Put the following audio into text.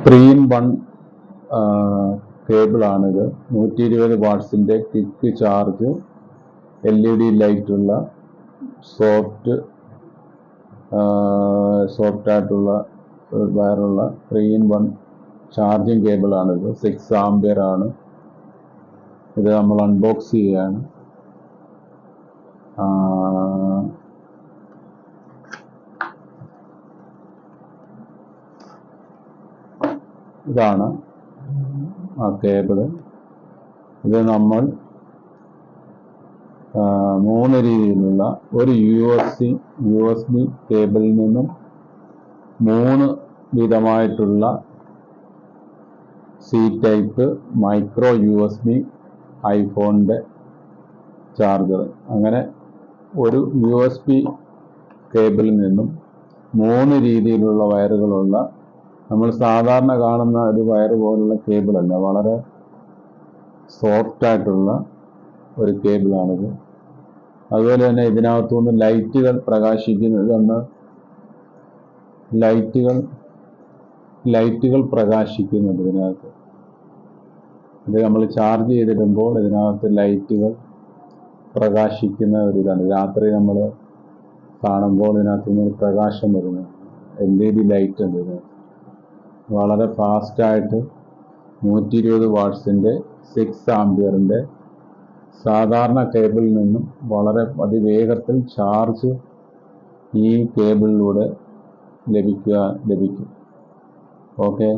3-in-1 കേബിളാണിത്. 120 വാട്ട്സിൻ്റെ quick charge LED ലൈറ്റുള്ള സോഫ്റ്റ് ആയിട്ടുള്ള വയറുള്ള 3-in-1 ചാർജിങ് കേബിളാണിത്. 6 ആംപിയർ ആണ്. ഇത് നമ്മൾ അൺബോക്സ് ചെയ്യുകയാണ്. ഇതാണ് ആ കേബിള്. ഇത് നമ്മൾ 3 രീതിയിലുള്ള ഒരു USB കേബിളിൽ നിന്നും 3 വിധമായിട്ടുള്ള C ടൈപ്പ് മൈക്രോ USB ഐഫോണിൻ്റെ ചാർജർ, അങ്ങനെ ഒരു USB കേബിളിൽ നിന്നും 3 രീതിയിലുള്ള വയറുകളുള്ള, നമ്മൾ സാധാരണ കാണുന്ന ഒരു വയറ് പോലുള്ള കേബിളല്ല, വളരെ സോഫ്റ്റ് ആയിട്ടുള്ള ഒരു കേബിളാണിത്. അതുപോലെ തന്നെ ഇതിനകത്തുനിന്ന് ലൈറ്റുകൾ പ്രകാശിക്കുന്നതാണ്. ലൈറ്റുകൾ പ്രകാശിക്കുന്നുണ്ട് ഇതിനകത്ത്. ഇത് നമ്മൾ ചാർജ് ചെയ്തിടുമ്പോൾ ഇതിനകത്ത് ലൈറ്റുകൾ പ്രകാശിക്കുന്ന ഒരു ഇതാണ്. രാത്രി നമ്മൾ കാണുമ്പോൾ ഇതിനകത്തുനിന്ന് പ്രകാശം വരുന്നത് LED ലൈറ്റ് ഉണ്ട്. ഇത് വളരെ ഫാസ്റ്റായിട്ട് 120 വാട്ട്സിൻ്റെ 6 ആംപിയറിൻ്റെ സാധാരണ കേബിളിൽ നിന്നും വളരെ അതിവേഗത്തിൽ ചാർജ് ഈ കേബിളിലൂടെ ലഭിക്കും. ഓക്കെ.